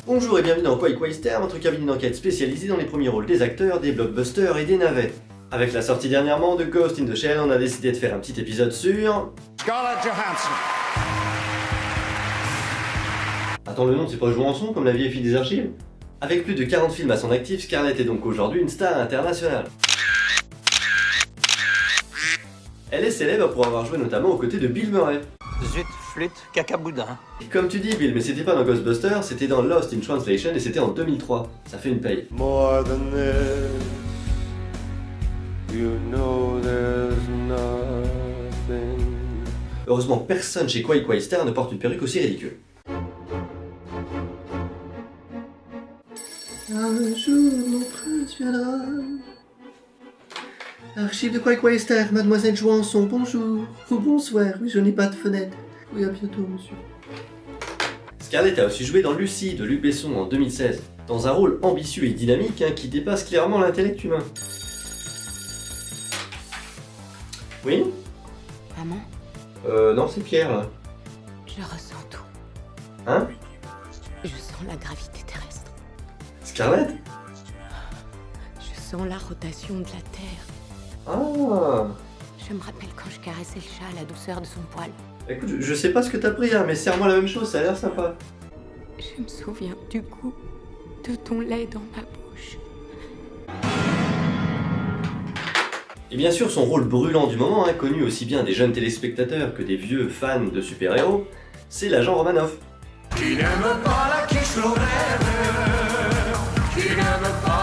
Bonjour et bienvenue dans Quaster, votre cabinet d'enquête spécialisé dans les premiers rôles des acteurs, des blockbusters et des navets. Avec la sortie dernièrement de Ghost in the Shell, on a décidé de faire un petit épisode sur... Scarlett Johansson. Attends, le nom c'est pas Johansson comme la vieille fille des archives? Avec plus de 40 films à son actif, Scarlett est donc aujourd'hui une star internationale. Elle est célèbre pour avoir joué notamment aux côtés de Bill Murray. Zut, flûte, cacaboudin. Comme tu dis Bill, mais c'était pas dans Ghostbusters, c'était dans Lost in Translation et c'était en 2003. Ça fait une paye. More than this, you know there's nothing. Heureusement, personne chez Quaster ne porte une perruque aussi ridicule. Un jour, mon prince viendra. Archive de Quaster, mademoiselle Johansson, bonjour. Ou bonsoir, oui, je n'ai pas de fenêtre. Oui, à bientôt, monsieur. Scarlett a aussi joué dans Lucy de Luc Besson en 2016, dans un rôle ambitieux et dynamique qui dépasse clairement l'intellect humain. Oui? Maman, Non, c'est Pierre, là. je ressens tout. Hein? Je sens la gravité terrestre. Scarlett? Je sens la rotation de la Terre. Ah! Je me rappelle quand je caressais le chat à la douceur de son poil. Écoute, je sais pas ce que t'as pris, hein, mais serre-moi la même chose, ça a l'air sympa. Je me souviens du goût de ton lait dans ma bouche. Et bien sûr, son rôle brûlant du moment, connu aussi bien des jeunes téléspectateurs que des vieux fans de super-héros, c'est l'agent Romanoff.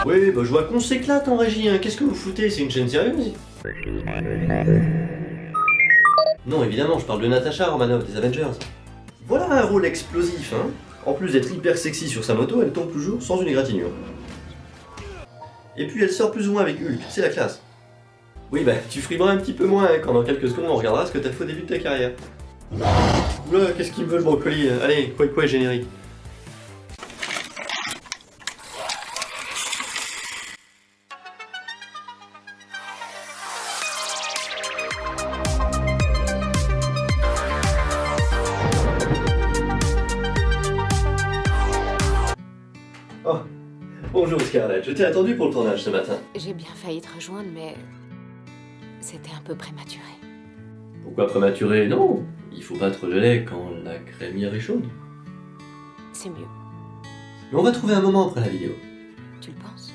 Oui, bah je vois qu'on s'éclate en régie, hein. Qu'est-ce que vous foutez? C'est une chaîne sérieuse? Non, évidemment, je parle de Natasha Romanoff des Avengers. Voilà un rôle explosif, hein. En plus d'être hyper sexy sur sa moto, elle tombe toujours sans une égratignure. Et puis elle sort plus ou moins avec Hulk, c'est la classe. Oui, bah tu frimeras un petit peu moins quand dans quelques secondes on regardera ce que t'as fait au début de ta carrière. Oula, qu'est-ce qu'il me veut le brocoli? Allez, quoi générique. Oh, bonjour Scarlett, je t'ai attendu pour le tournage ce matin. J'ai bien failli te rejoindre, mais c'était un peu prématuré. Pourquoi prématuré? Non, il faut battre le lait quand la crémière est chaude. C'est mieux, Mais on va trouver un moment après la vidéo. tu le penses?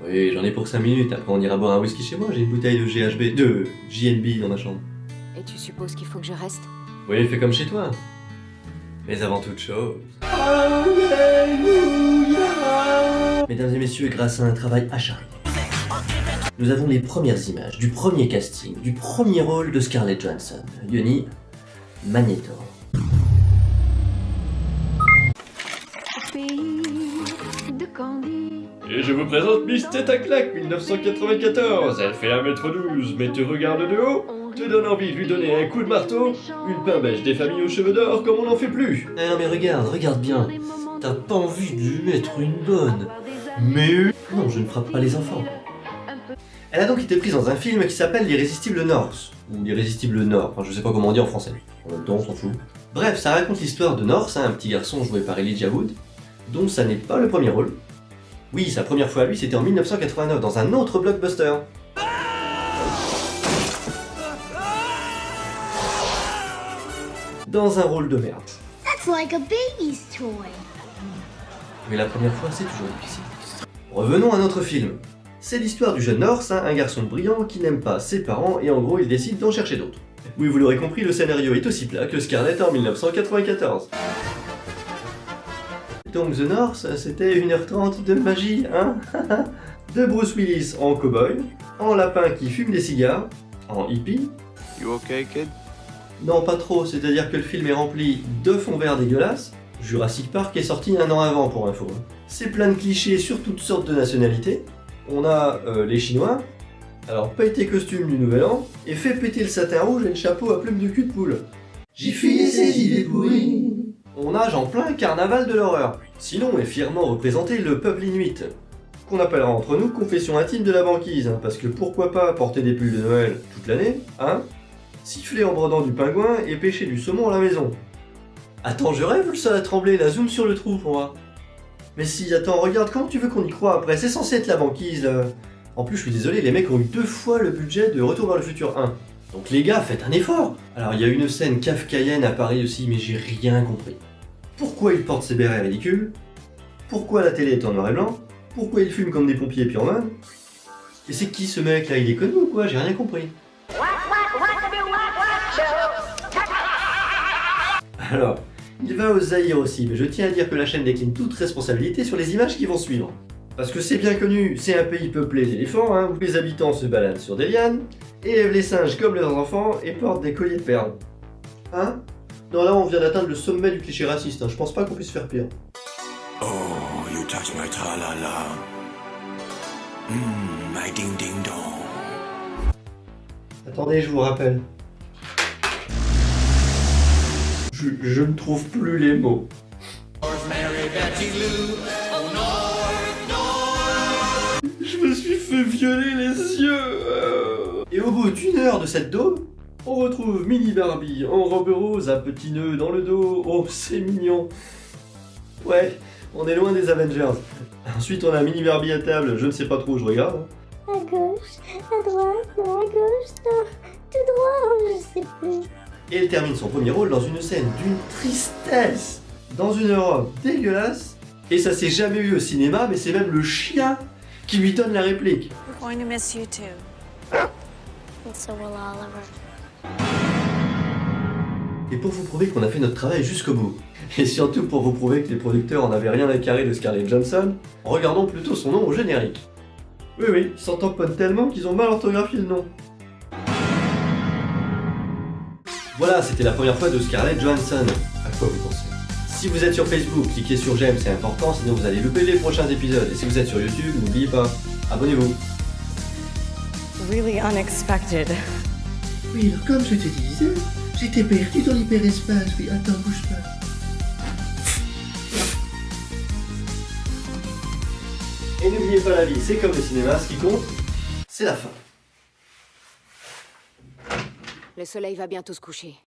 Oui, j'en ai pour 5 minutes, après on ira boire un whisky chez moi, j'ai une bouteille de JNB dans ma chambre. Et tu supposes qu'il faut que je reste? Oui, fais comme chez toi. Mais avant toute chose... Mesdames et messieurs, grâce à un travail acharné, nous avons les premières images du premier casting, du premier rôle de Scarlett Johansson, Yoni Magneto. Et je vous présente Miss Tête à claque 1994. Elle fait 1m12, mais te regarde de haut, te donne envie de lui donner un coup de marteau, une pain beige des familles aux cheveux d'or comme on n'en fait plus. Eh non mais regarde bien. T'as pas envie de lui mettre une bonne. Mais... Non, je ne frappe pas les enfants. Elle a donc été prise dans un film qui s'appelle L'Irrésistible North. Ou L'Irrésistible Nord, enfin je sais pas comment on dit en français. En même temps, on s'en fout. Bref, ça raconte l'histoire de North, un petit garçon joué par Elijah Wood, dont ça n'est pas le premier rôle. Oui, sa première fois à lui, c'était en 1989, dans un autre blockbuster. Dans un rôle de merde. That's like a baby's toy. Mais la première fois, c'est toujours difficile. Revenons à notre film. C'est l'histoire du jeune North, un garçon brillant qui n'aime pas ses parents et en gros il décide d'en chercher d'autres. Oui, vous l'aurez compris, le scénario est aussi plat que Scarlett en 1994. Donc The North, c'était 1h30 de magie, hein? De Bruce Willis en cow-boy, en lapin qui fume des cigares, en hippie. You okay, kid? Non, pas trop, c'est-à-dire que le film est rempli de fonds verts dégueulasses. Jurassic Park est sorti 1 an avant pour info. C'est plein de clichés sur toutes sortes de nationalités. On a les Chinois, alors pété costume du Nouvel An, et fait péter le satin rouge et le chapeau à plumes de cul de poule. J'ai filé ces idées pourries. On nage en plein carnaval de l'horreur. Sinon est fièrement représenté le peuple inuit, qu'on appellera entre nous confession intime de la banquise, hein, parce que pourquoi pas porter des pulls de Noël toute l'année, hein? Siffler en brodant du pingouin et pêcher du saumon à la maison. Attends, je rêve, le sol a tremblé, la zoom sur le trou pour moi. Mais si, attends, regarde, comment tu veux qu'on y croie après? C'est censé être la banquise, là. En plus, je suis désolé, les mecs ont eu 2 fois le budget de Retour vers le futur 1. Donc les gars, faites un effort. Alors, il y a une scène kafkaïenne à Paris aussi, mais j'ai rien compris. Pourquoi il porte ses bérets ridicules? Pourquoi la télé est en noir et blanc? Pourquoi il fume comme des pompiers pyromanes? Et c'est qui ce mec là? Il est connu ou quoi? J'ai rien compris. Alors, il va au Zaïre aussi, mais je tiens à dire que la chaîne décline toute responsabilité sur les images qui vont suivre. Parce que c'est bien connu, c'est un pays peuplé d'éléphants, hein, où les habitants se baladent sur des lianes, élèvent les singes comme leurs enfants et portent des colliers de perles. Hein? Non, là on vient d'atteindre le sommet du cliché raciste, hein. Je pense pas qu'on puisse faire pire. Oh, you touch my tra-la-la. My ding-ding-dong. Attendez, je vous rappelle. Je ne trouve plus les mots. Je me suis fait violer les yeux. Et au bout d'une heure de cette daube, on retrouve Mini Barbie en robe rose, un petit nœud dans le dos. Oh, c'est mignon. Ouais, on est loin des Avengers. Ensuite, on a Mini Barbie à table, je ne sais pas trop où je regarde. À gauche, à droite, non, à gauche, non, tout droit, je sais plus. Et elle termine son premier rôle dans une scène d'une tristesse, dans une robe dégueulasse. Et ça s'est jamais vu au cinéma, mais c'est même le chien qui lui donne la réplique. We're going to miss you too. And so will Oliver. Et pour vous prouver qu'on a fait notre travail jusqu'au bout, et surtout pour vous prouver que les producteurs en avaient rien à carrer de Scarlett Johansson, regardons plutôt son nom au générique. Oui, ils s'en tamponnent tellement qu'ils ont mal orthographié le nom. Voilà, c'était la première fois de Scarlett Johansson. À quoi vous pensez? Si vous êtes sur Facebook, cliquez sur j'aime, c'est important, sinon vous allez louper les prochains épisodes. Et si vous êtes sur YouTube, n'oubliez pas, abonnez-vous. Really unexpected. Oui, alors comme je te disais, j'étais perdu dans l'hyperespace. Oui, attends, bouge pas. Et n'oubliez pas, la vie, c'est comme le cinéma, ce qui compte, c'est la fin. Le soleil va bientôt se coucher.